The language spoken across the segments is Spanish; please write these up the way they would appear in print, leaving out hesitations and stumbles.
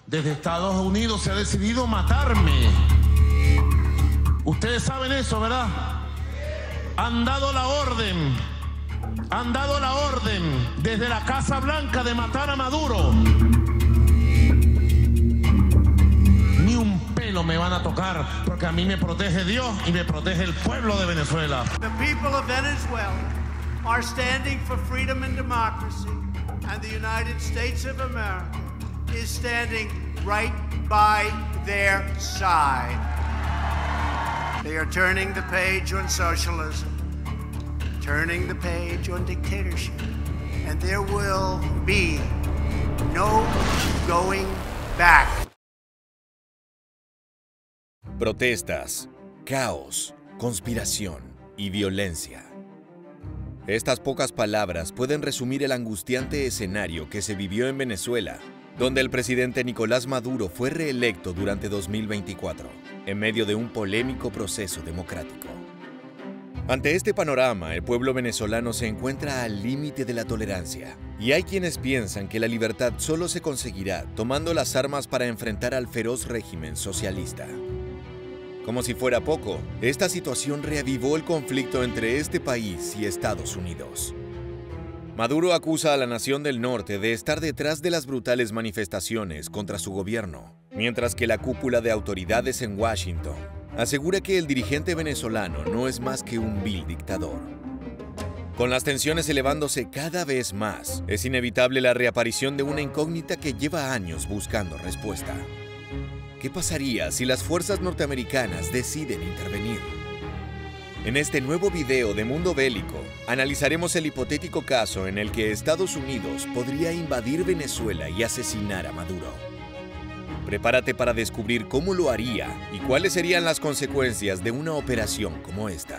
Desde Estados Unidos se ha decidido matarme. Ustedes saben eso, ¿verdad? Han dado la orden desde la Casa Blanca de matar a Maduro. Ni un pelo me van a tocar, porque a mí me protege Dios y me protege el pueblo de Venezuela. The people of Venezuela are standing for freedom and democracy, and the United States of America is standing right by their side. They are turning the page on socialism, turning the page on dictatorship, and there will be no going back. Protestas, caos, conspiración y violencia. Estas pocas palabras pueden resumir el angustiante escenario que se vivió en Venezuela, donde el presidente Nicolás Maduro fue reelecto durante 2024, en medio de un polémico proceso democrático. Ante este panorama, el pueblo venezolano se encuentra al límite de la tolerancia, y hay quienes piensan que la libertad solo se conseguirá tomando las armas para enfrentar al feroz régimen socialista. Como si fuera poco, esta situación reavivó el conflicto entre este país y Estados Unidos. Maduro acusa a la nación del norte de estar detrás de las brutales manifestaciones contra su gobierno, mientras que la cúpula de autoridades en Washington asegura que el dirigente venezolano no es más que un vil dictador. Con las tensiones elevándose cada vez más, es inevitable la reaparición de una incógnita que lleva años buscando respuesta. ¿Qué pasaría si las fuerzas norteamericanas deciden intervenir? En este nuevo video de Mundo Bélico, analizaremos el hipotético caso en el que Estados Unidos podría invadir Venezuela y asesinar a Maduro. Prepárate para descubrir cómo lo haría y cuáles serían las consecuencias de una operación como esta.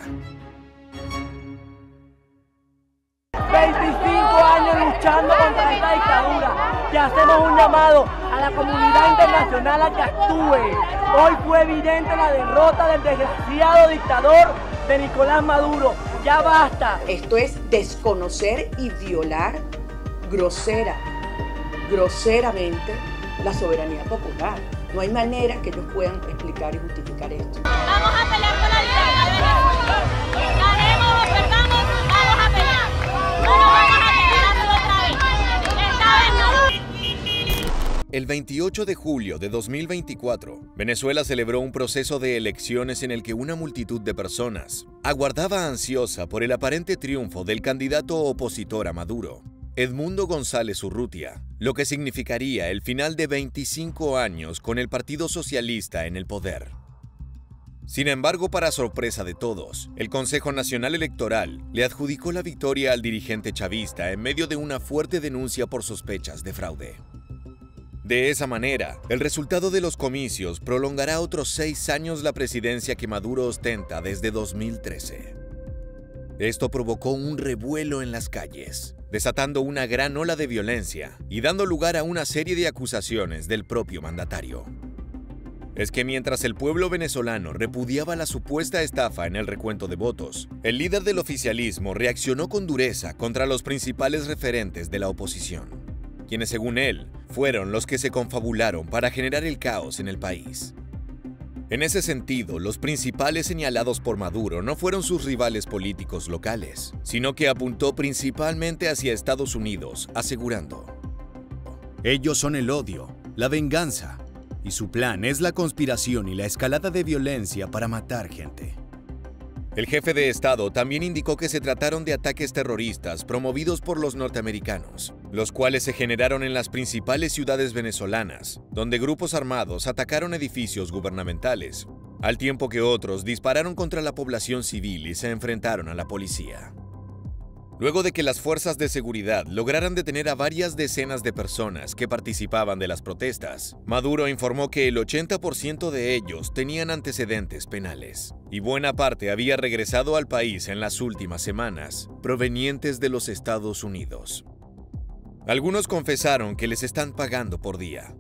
25 años luchando contra esta dictadura, y hacemos un llamado a la comunidad internacional a que actúe. Hoy fue evidente la derrota del desgraciado dictador de Nicolás Maduro. Ya basta. Esto es desconocer y violar groseramente la soberanía popular. No hay manera que ellos puedan explicar y justificar esto. Vamos a pelear por la libertad de Venezuela. Ganemos o perdamos, vamos a pelear. No nos vamos a quedar otra vez. Esta vez no. El 28 de julio de 2024, Venezuela celebró un proceso de elecciones en el que una multitud de personas aguardaba ansiosa por el aparente triunfo del candidato opositor a Maduro, Edmundo González Urrutia, lo que significaría el final de 25 años con el Partido Socialista en el poder. Sin embargo, para sorpresa de todos, el Consejo Nacional Electoral le adjudicó la victoria al dirigente chavista en medio de una fuerte denuncia por sospechas de fraude. De esa manera, el resultado de los comicios prolongará otros 6 años la presidencia que Maduro ostenta desde 2013. Esto provocó un revuelo en las calles, desatando una gran ola de violencia y dando lugar a una serie de acusaciones del propio mandatario. Es que mientras el pueblo venezolano repudiaba la supuesta estafa en el recuento de votos, el líder del oficialismo reaccionó con dureza contra los principales referentes de la oposición, quienes según él fueron los que se confabularon para generar el caos en el país. En ese sentido, los principales señalados por Maduro no fueron sus rivales políticos locales, sino que apuntó principalmente hacia Estados Unidos, asegurando: ellos son el odio, la venganza, y su plan es la conspiración y la escalada de violencia para matar gente. El jefe de Estado también indicó que se trataron de ataques terroristas promovidos por los norteamericanos, los cuales se generaron en las principales ciudades venezolanas, donde grupos armados atacaron edificios gubernamentales, al tiempo que otros dispararon contra la población civil y se enfrentaron a la policía. Luego de que las fuerzas de seguridad lograran detener a varias decenas de personas que participaban de las protestas, Maduro informó que el 80% de ellos tenían antecedentes penales, y buena parte había regresado al país en las últimas semanas, provenientes de los Estados Unidos. Algunos confesaron que les están pagando por día.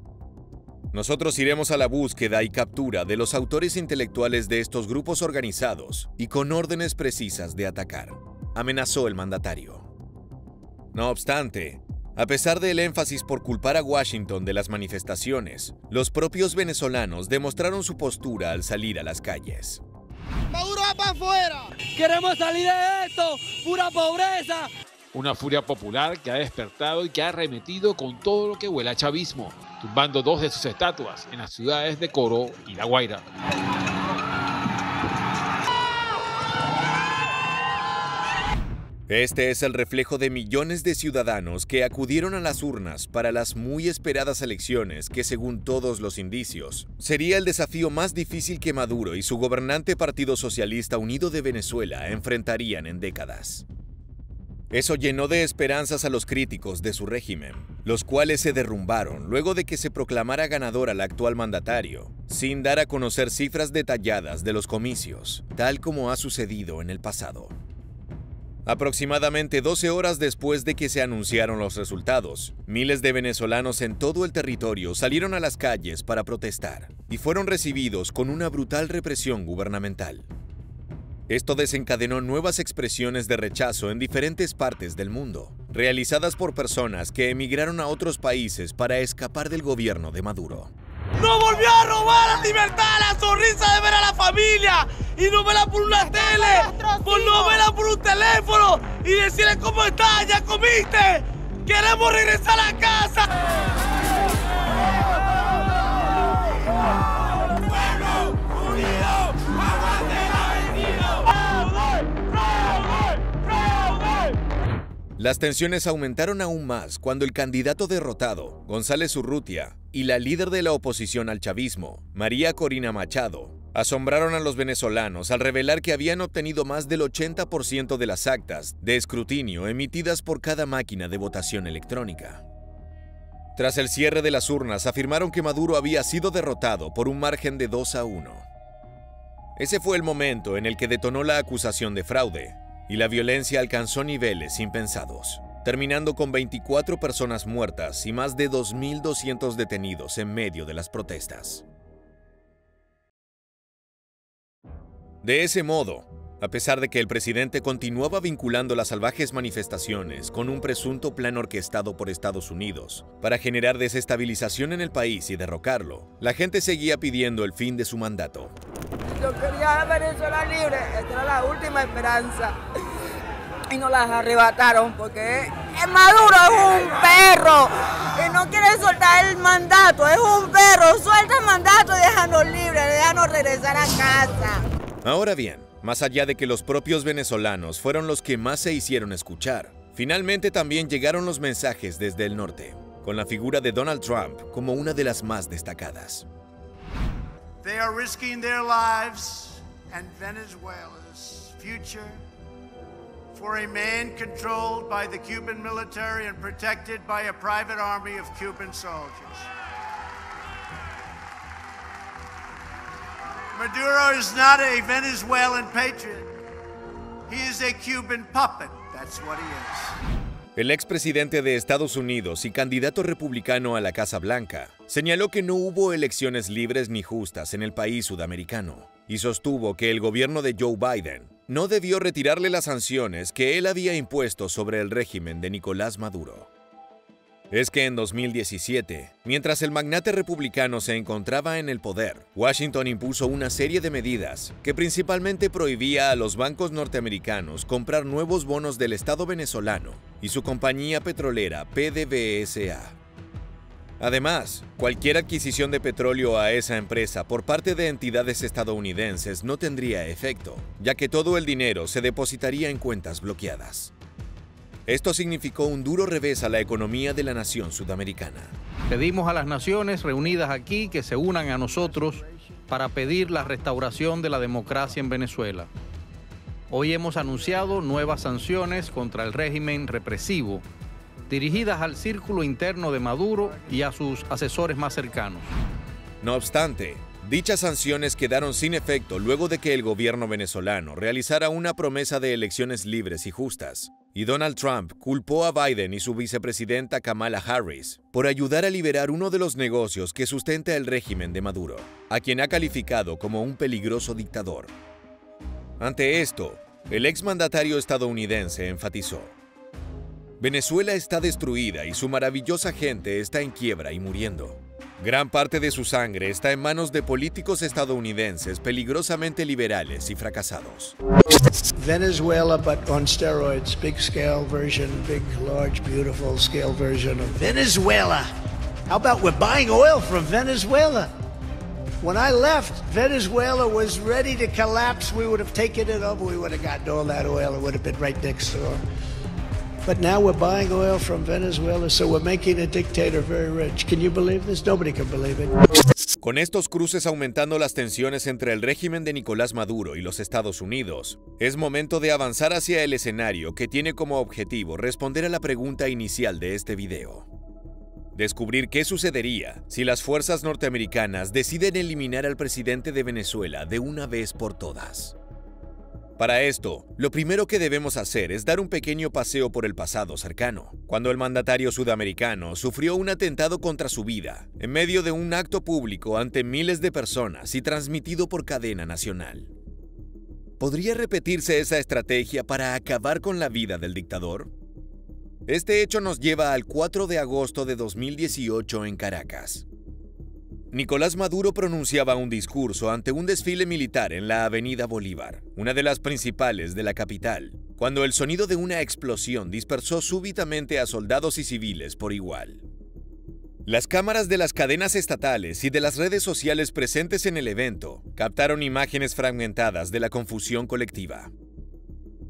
Nosotros iremos a la búsqueda y captura de los autores intelectuales de estos grupos organizados y con órdenes precisas de atacar, amenazó el mandatario. No obstante, A pesar del énfasis por culpar a Washington de las manifestaciones, los propios venezolanos demostraron su postura al salir a las calles. ¡Maduro va para afuera! ¡Queremos salir de esto! ¡Pura pobreza! Una furia popular que ha despertado y que ha arremetido con todo lo que huele a chavismo, tumbando 2 de sus estatuas en las ciudades de Coro y La Guaira. Este es el reflejo de millones de ciudadanos que acudieron a las urnas para las muy esperadas elecciones que, según todos los indicios, sería el desafío más difícil que Maduro y su gobernante Partido Socialista Unido de Venezuela enfrentarían en décadas. Eso llenó de esperanzas a los críticos de su régimen, los cuales se derrumbaron luego de que se proclamara ganador al actual mandatario, sin dar a conocer cifras detalladas de los comicios, tal como ha sucedido en el pasado. Aproximadamente 12 horas después de que se anunciaron los resultados, miles de venezolanos en todo el territorio salieron a las calles para protestar y fueron recibidos con una brutal represión gubernamental. Esto desencadenó nuevas expresiones de rechazo en diferentes partes del mundo, realizadas por personas que emigraron a otros países para escapar del gobierno de Maduro. ¡No volvió a robar la libertad, la sonrisa de ver a la familia! Y no verla por una tele, por no verla por un teléfono y decirle cómo está, ya comiste. ¡Queremos regresar a casa! Las tensiones aumentaron aún más cuando el candidato derrotado, González Urrutia, y la líder de la oposición al chavismo, María Corina Machado, asombraron a los venezolanos al revelar que habían obtenido más del 80% de las actas de escrutinio emitidas por cada máquina de votación electrónica. Tras el cierre de las urnas, afirmaron que Maduro había sido derrotado por un margen de 2-1. Ese fue el momento en el que detonó la acusación de fraude, y la violencia alcanzó niveles impensados, terminando con 24 personas muertas y más de 2.200 detenidos en medio de las protestas. De ese modo, a pesar de que el presidente continuaba vinculando las salvajes manifestaciones con un presunto plan orquestado por Estados Unidos para generar desestabilización en el país y derrocarlo, la gente seguía pidiendo el fin de su mandato. Yo quería Venezuela libre, esta era la última esperanza. Y nos las arrebataron porque Maduro es un perro y no quiere soltar el mandato, es un perro. Suelta el mandato y déjanos libres, déjanos regresar a casa. Ahora bien, más allá de que los propios venezolanos fueron los que más se hicieron escuchar, finalmente también llegaron los mensajes desde el norte, con la figura de Donald Trump como una de las más destacadas. They are risking their lives and Venezuela's future for a man controlled by the Cuban military and protected by a private army of Cuban soldiers. Maduro is not a Venezuelan patriot. He is a Cuban puppet. That's what he is. El expresidente de Estados Unidos y candidato republicano a la Casa Blanca señaló que no hubo elecciones libres ni justas en el país sudamericano y sostuvo que el gobierno de Joe Biden no debió retirarle las sanciones que él había impuesto sobre el régimen de Nicolás Maduro. Es que en 2017, mientras el magnate republicano se encontraba en el poder, Washington impuso una serie de medidas que principalmente prohibía a los bancos norteamericanos comprar nuevos bonos del Estado venezolano y su compañía petrolera PDVSA. Además, cualquier adquisición de petróleo a esa empresa por parte de entidades estadounidenses no tendría efecto, ya que todo el dinero se depositaría en cuentas bloqueadas. Esto significó un duro revés a la economía de la nación sudamericana. Pedimos a las naciones reunidas aquí que se unan a nosotros para pedir la restauración de la democracia en Venezuela. Hoy hemos anunciado nuevas sanciones contra el régimen represivo, dirigidas al círculo interno de Maduro y a sus asesores más cercanos. No obstante, dichas sanciones quedaron sin efecto luego de que el gobierno venezolano realizara una promesa de elecciones libres y justas, y Donald Trump culpó a Biden y su vicepresidenta Kamala Harris por ayudar a liberar uno de los negocios que sustenta el régimen de Maduro, a quien ha calificado como un peligroso dictador. Ante esto, el exmandatario estadounidense enfatizó: Venezuela está destruida y su maravillosa gente está en quiebra y muriendo. Gran parte de su sangre está en manos de políticos estadounidenses peligrosamente liberales y fracasados. Venezuela, but on steroids. Big scale version, big, large, beautiful scale version of Venezuela. How about we're buying oil from Venezuela? When I left, Venezuela was ready to collapse. We would have taken it over. We would have gotten all that oil. It would have been right next door. But now we're buying oil from Venezuela, so we're making a dictator very rich. Can you believe this? Nobody can believe it. Con estos cruces aumentando las tensiones entre el régimen de Nicolás Maduro y los Estados Unidos, es momento de avanzar hacia el escenario que tiene como objetivo responder a la pregunta inicial de este video. Descubrir qué sucedería si las fuerzas norteamericanas deciden eliminar al presidente de Venezuela de una vez por todas. Para esto, lo primero que debemos hacer es dar un pequeño paseo por el pasado cercano, cuando el mandatario sudamericano sufrió un atentado contra su vida, en medio de un acto público ante miles de personas y transmitido por cadena nacional. ¿Podría repetirse esa estrategia para acabar con la vida del dictador? Este hecho nos lleva al 4 de agosto de 2018 en Caracas. Nicolás Maduro pronunciaba un discurso ante un desfile militar en la Avenida Bolívar, una de las principales de la capital, cuando el sonido de una explosión dispersó súbitamente a soldados y civiles por igual. Las cámaras de las cadenas estatales y de las redes sociales presentes en el evento captaron imágenes fragmentadas de la confusión colectiva.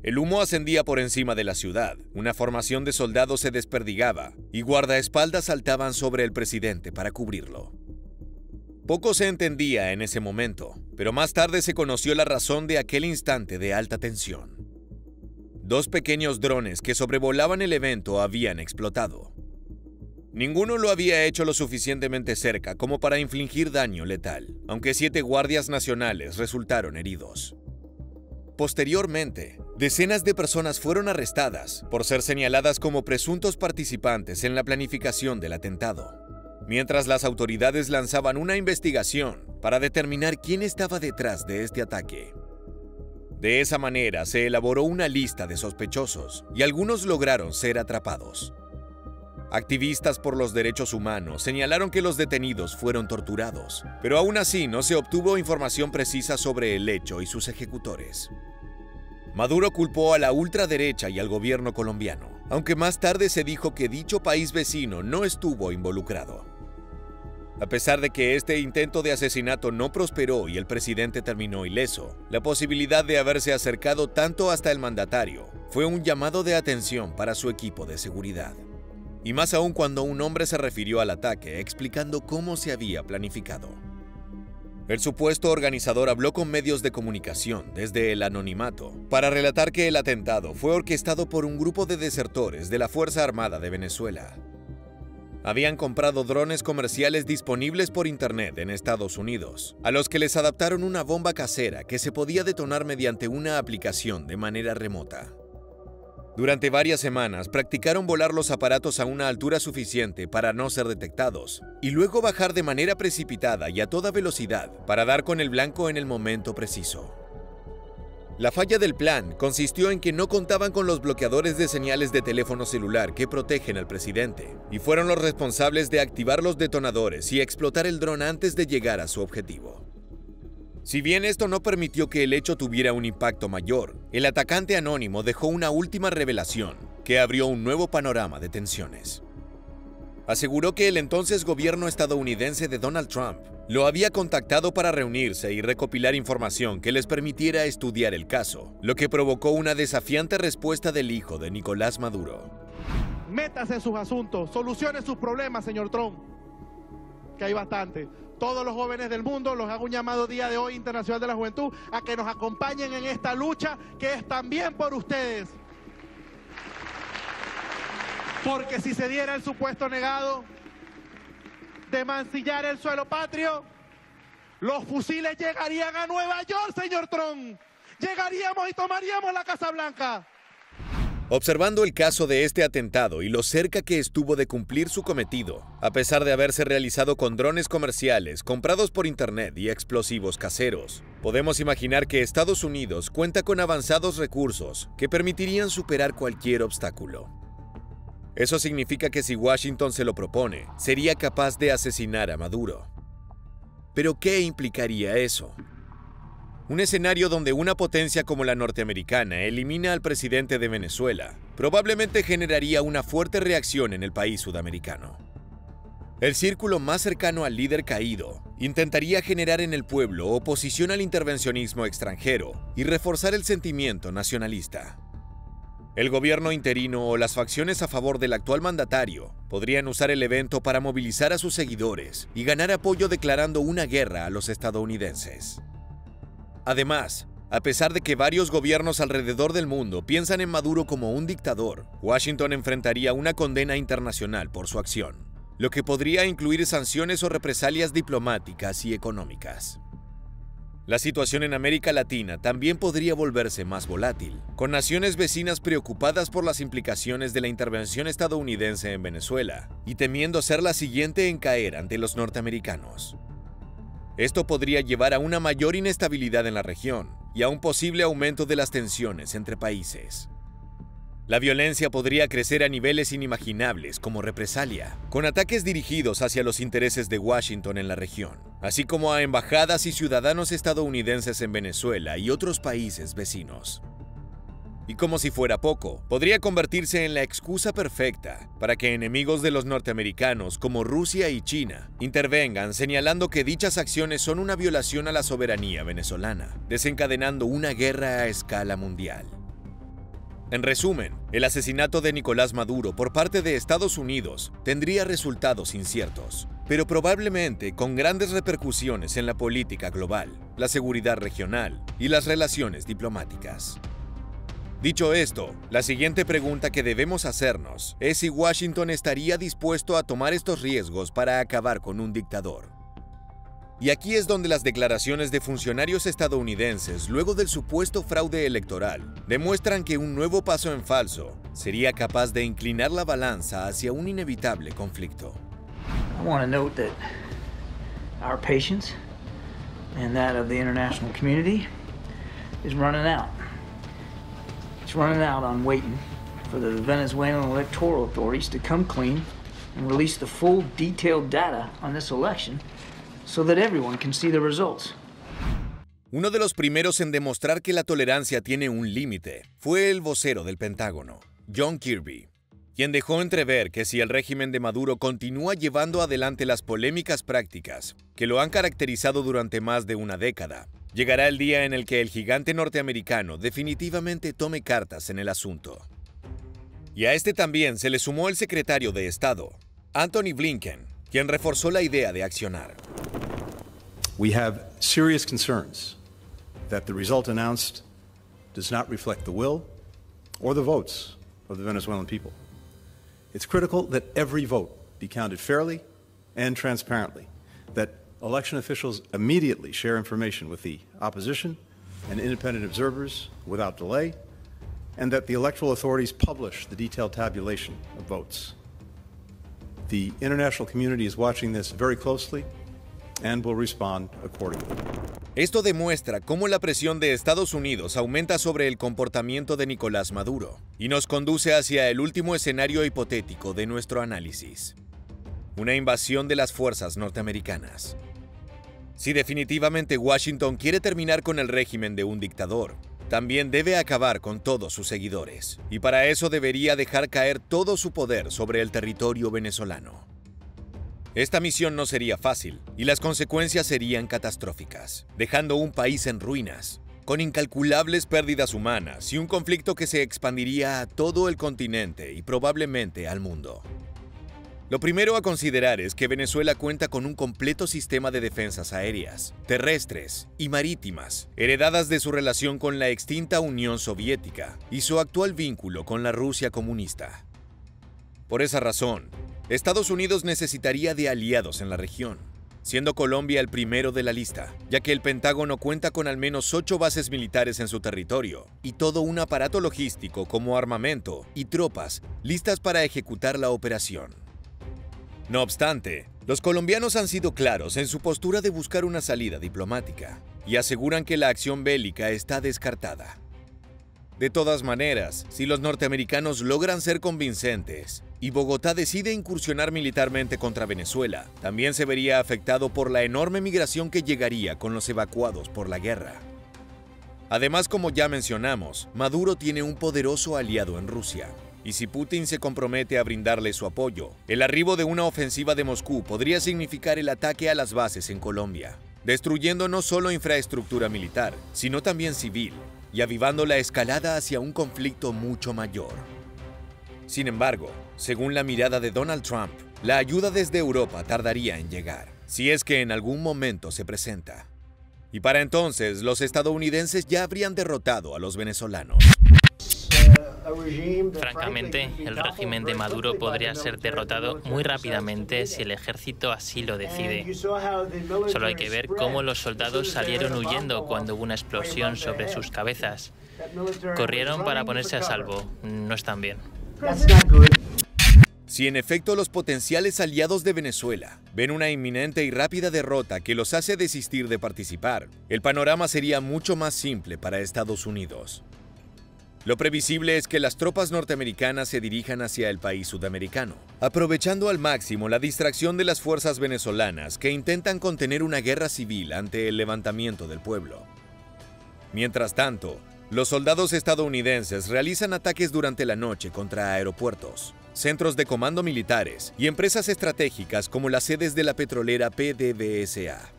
El humo ascendía por encima de la ciudad, una formación de soldados se desperdigaba y guardaespaldas saltaban sobre el presidente para cubrirlo. Poco se entendía en ese momento, pero más tarde se conoció la razón de aquel instante de alta tensión. Dos pequeños drones que sobrevolaban el evento habían explotado. Ninguno lo había hecho lo suficientemente cerca como para infligir daño letal, aunque 7 guardias nacionales resultaron heridos. Posteriormente, decenas de personas fueron arrestadas por ser señaladas como presuntos participantes en la planificación del atentado, mientras las autoridades lanzaban una investigación para determinar quién estaba detrás de este ataque. De esa manera se elaboró una lista de sospechosos y algunos lograron ser atrapados. Activistas por los derechos humanos señalaron que los detenidos fueron torturados, pero aún así no se obtuvo información precisa sobre el hecho y sus ejecutores. Maduro culpó a la ultraderecha y al gobierno colombiano, aunque más tarde se dijo que dicho país vecino no estuvo involucrado. A pesar de que este intento de asesinato no prosperó y el presidente terminó ileso, la posibilidad de haberse acercado tanto hasta el mandatario fue un llamado de atención para su equipo de seguridad. Y más aún cuando un hombre se refirió al ataque explicando cómo se había planificado. El supuesto organizador habló con medios de comunicación desde el anonimato para relatar que el atentado fue orquestado por un grupo de desertores de la Fuerza Armada de Venezuela. Habían comprado drones comerciales disponibles por internet en Estados Unidos, a los que les adaptaron una bomba casera que se podía detonar mediante una aplicación de manera remota. Durante varias semanas practicaron volar los aparatos a una altura suficiente para no ser detectados, y luego bajar de manera precipitada y a toda velocidad para dar con el blanco en el momento preciso. La falla del plan consistió en que no contaban con los bloqueadores de señales de teléfono celular que protegen al presidente, y fueron los responsables de activar los detonadores y explotar el dron antes de llegar a su objetivo. Si bien esto no permitió que el hecho tuviera un impacto mayor, el atacante anónimo dejó una última revelación que abrió un nuevo panorama de tensiones. Aseguró que el entonces gobierno estadounidense de Donald Trump lo había contactado para reunirse y recopilar información que les permitiera estudiar el caso, lo que provocó una desafiante respuesta del hijo de Nicolás Maduro. Métase en sus asuntos, solucione sus problemas, señor Trump, que hay bastante. Todos los jóvenes del mundo, los hago un llamado día de hoy Internacional de la Juventud a que nos acompañen en esta lucha que es también por ustedes. Porque si se diera el supuesto negado de mancillar el suelo patrio, los fusiles llegarían a Nueva York, señor Trump. Llegaríamos y tomaríamos la Casa Blanca. Observando el caso de este atentado y lo cerca que estuvo de cumplir su cometido, a pesar de haberse realizado con drones comerciales comprados por internet y explosivos caseros, podemos imaginar que Estados Unidos cuenta con avanzados recursos que permitirían superar cualquier obstáculo. Eso significa que si Washington se lo propone, sería capaz de asesinar a Maduro. ¿Pero qué implicaría eso? Un escenario donde una potencia como la norteamericana elimina al presidente de Venezuela probablemente generaría una fuerte reacción en el país sudamericano. El círculo más cercano al líder caído intentaría generar en el pueblo oposición al intervencionismo extranjero y reforzar el sentimiento nacionalista. El gobierno interino o las facciones a favor del actual mandatario podrían usar el evento para movilizar a sus seguidores y ganar apoyo declarando una guerra a los estadounidenses. Además, a pesar de que varios gobiernos alrededor del mundo piensan en Maduro como un dictador, Washington enfrentaría una condena internacional por su acción, lo que podría incluir sanciones o represalias diplomáticas y económicas. La situación en América Latina también podría volverse más volátil, con naciones vecinas preocupadas por las implicaciones de la intervención estadounidense en Venezuela y temiendo ser la siguiente en caer ante los norteamericanos. Esto podría llevar a una mayor inestabilidad en la región y a un posible aumento de las tensiones entre países. La violencia podría crecer a niveles inimaginables como represalia, con ataques dirigidos hacia los intereses de Washington en la región, así como a embajadas y ciudadanos estadounidenses en Venezuela y otros países vecinos. Y como si fuera poco, podría convertirse en la excusa perfecta para que enemigos de los norteamericanos como Rusia y China intervengan señalando que dichas acciones son una violación a la soberanía venezolana, desencadenando una guerra a escala mundial. En resumen, el asesinato de Nicolás Maduro por parte de Estados Unidos tendría resultados inciertos, pero probablemente con grandes repercusiones en la política global, la seguridad regional y las relaciones diplomáticas. Dicho esto, la siguiente pregunta que debemos hacernos es si Washington estaría dispuesto a tomar estos riesgos para acabar con un dictador. Y aquí es donde las declaraciones de funcionarios estadounidenses luego del supuesto fraude electoral demuestran que un nuevo paso en falso sería capaz de inclinar la balanza hacia un inevitable conflicto. I want to note that our patience and that of the international community is running out. It's running out on waiting for the Venezuelan electoral authorities to come clean and release the full detailed data on this election so that everyone can see the results. Uno de los primeros en demostrar que la tolerancia tiene un límite fue el vocero del Pentágono, John Kirby, quien dejó entrever que si el régimen de Maduro continúa llevando adelante las polémicas prácticas que lo han caracterizado durante más de una década, llegará el día en el que el gigante norteamericano definitivamente tome cartas en el asunto. Y a este también se le sumó el secretario de Estado, Antony Blinken, quien reforzó la idea de accionar. We have serious concerns that the result announced does not reflect the will or the votes of the Venezuelan people. It's critical that every vote be counted fairly and transparently, that election officials immediately share information with the opposition and independent observers without delay, and that the electoral authorities publish the detailed tabulation of votes. The international community is watching this very closely and will respond accordingly. Esto demuestra cómo la presión de Estados Unidos aumenta sobre el comportamiento de Nicolás Maduro y nos conduce hacia el último escenario hipotético de nuestro análisis: una invasión de las fuerzas norteamericanas. Si definitivamente Washington quiere terminar con el régimen de un dictador, también debe acabar con todos sus seguidores, y para eso debería dejar caer todo su poder sobre el territorio venezolano. Esta misión no sería fácil, y las consecuencias serían catastróficas, dejando un país en ruinas, con incalculables pérdidas humanas y un conflicto que se expandiría a todo el continente y probablemente al mundo. Lo primero a considerar es que Venezuela cuenta con un completo sistema de defensas aéreas, terrestres y marítimas, heredadas de su relación con la extinta Unión Soviética y su actual vínculo con la Rusia comunista. Por esa razón, Estados Unidos necesitaría de aliados en la región, siendo Colombia el primero de la lista, ya que el Pentágono cuenta con al menos 8 bases militares en su territorio y todo un aparato logístico como armamento y tropas listas para ejecutar la operación. No obstante, los colombianos han sido claros en su postura de buscar una salida diplomática y aseguran que la acción bélica está descartada. De todas maneras, si los norteamericanos logran ser convincentes, y Bogotá decide incursionar militarmente contra Venezuela, también se vería afectado por la enorme migración que llegaría con los evacuados por la guerra. Además, como ya mencionamos, Maduro tiene un poderoso aliado en Rusia, y si Putin se compromete a brindarle su apoyo, el arribo de una ofensiva de Moscú podría significar el ataque a las bases en Colombia, destruyendo no solo infraestructura militar, sino también civil, y avivando la escalada hacia un conflicto mucho mayor. Sin embargo, según la mirada de Donald Trump, la ayuda desde Europa tardaría en llegar, si es que en algún momento se presenta. Y para entonces, los estadounidenses ya habrían derrotado a los venezolanos. Francamente, el régimen de Maduro podría ser derrotado muy rápidamente si el ejército así lo decide. Solo hay que ver cómo los soldados salieron huyendo cuando hubo una explosión sobre sus cabezas. Corrieron para ponerse a salvo. No están bien. Si en efecto los potenciales aliados de Venezuela ven una inminente y rápida derrota que los hace desistir de participar, el panorama sería mucho más simple para Estados Unidos. Lo previsible es que las tropas norteamericanas se dirijan hacia el país sudamericano, aprovechando al máximo la distracción de las fuerzas venezolanas que intentan contener una guerra civil ante el levantamiento del pueblo. Mientras tanto, los soldados estadounidenses realizan ataques durante la noche contra aeropuertos, centros de comando militares y empresas estratégicas como las sedes de la petrolera PDVSA.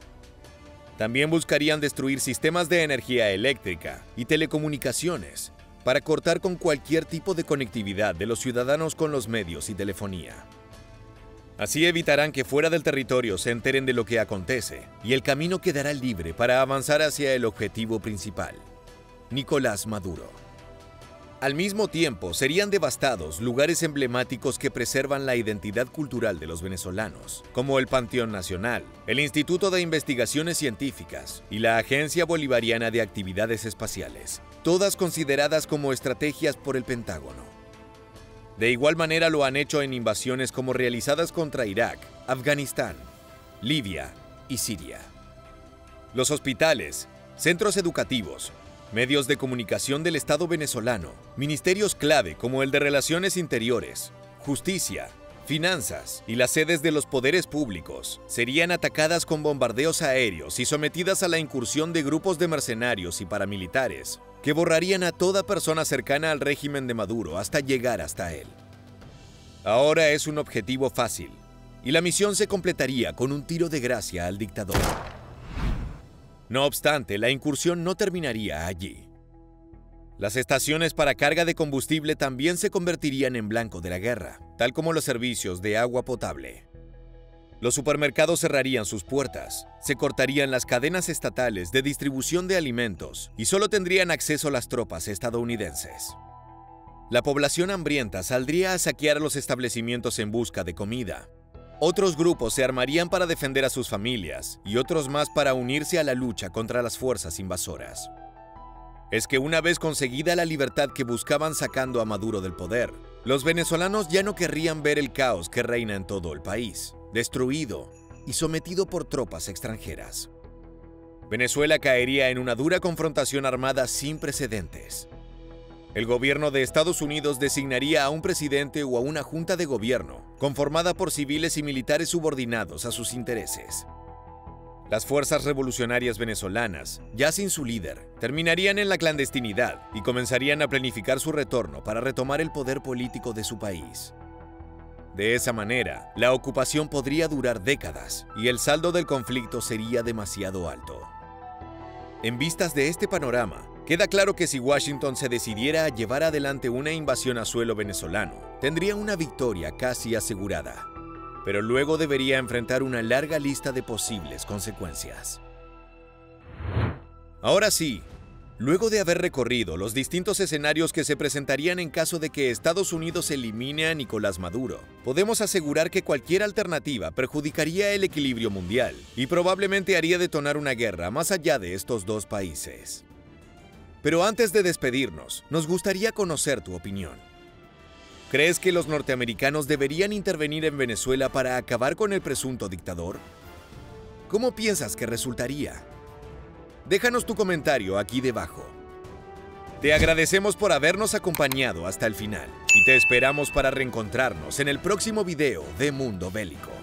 También buscarían destruir sistemas de energía eléctrica y telecomunicaciones para cortar con cualquier tipo de conectividad de los ciudadanos con los medios y telefonía. Así evitarán que fuera del territorio se enteren de lo que acontece y el camino quedará libre para avanzar hacia el objetivo principal: Nicolás Maduro. Al mismo tiempo, serían devastados lugares emblemáticos que preservan la identidad cultural de los venezolanos, como el Panteón Nacional, el Instituto de Investigaciones Científicas y la Agencia Bolivariana de Actividades Espaciales, todas consideradas como estrategias por el Pentágono. De igual manera lo han hecho en invasiones como realizadas contra Irak, Afganistán, Libia y Siria. Los hospitales, centros educativos, medios de comunicación del Estado venezolano, ministerios clave como el de Relaciones Interiores, Justicia, Finanzas y las sedes de los poderes públicos serían atacadas con bombardeos aéreos y sometidas a la incursión de grupos de mercenarios y paramilitares que borrarían a toda persona cercana al régimen de Maduro hasta llegar hasta él. Ahora es un objetivo fácil y la misión se completaría con un tiro de gracia al dictador. No obstante, la incursión no terminaría allí. Las estaciones para carga de combustible también se convertirían en blanco de la guerra, tal como los servicios de agua potable. Los supermercados cerrarían sus puertas, se cortarían las cadenas estatales de distribución de alimentos y solo tendrían acceso las tropas estadounidenses. La población hambrienta saldría a saquear los establecimientos en busca de comida. Otros grupos se armarían para defender a sus familias y otros más para unirse a la lucha contra las fuerzas invasoras. Es que una vez conseguida la libertad que buscaban sacando a Maduro del poder, los venezolanos ya no querrían ver el caos que reina en todo el país, destruido y sometido por tropas extranjeras. Venezuela caería en una dura confrontación armada sin precedentes. El gobierno de Estados Unidos designaría a un presidente o a una junta de gobierno, conformada por civiles y militares subordinados a sus intereses. Las fuerzas revolucionarias venezolanas, ya sin su líder, terminarían en la clandestinidad y comenzarían a planificar su retorno para retomar el poder político de su país. De esa manera, la ocupación podría durar décadas y el saldo del conflicto sería demasiado alto. En vistas de este panorama, queda claro que si Washington se decidiera a llevar adelante una invasión a suelo venezolano, tendría una victoria casi asegurada. Pero luego debería enfrentar una larga lista de posibles consecuencias. Ahora sí, luego de haber recorrido los distintos escenarios que se presentarían en caso de que Estados Unidos elimine a Nicolás Maduro, podemos asegurar que cualquier alternativa perjudicaría el equilibrio mundial y probablemente haría detonar una guerra más allá de estos dos países. Pero antes de despedirnos, nos gustaría conocer tu opinión. ¿Crees que los norteamericanos deberían intervenir en Venezuela para acabar con el presunto dictador? ¿Cómo piensas que resultaría? Déjanos tu comentario aquí debajo. Te agradecemos por habernos acompañado hasta el final y te esperamos para reencontrarnos en el próximo video de Mundo Bélico.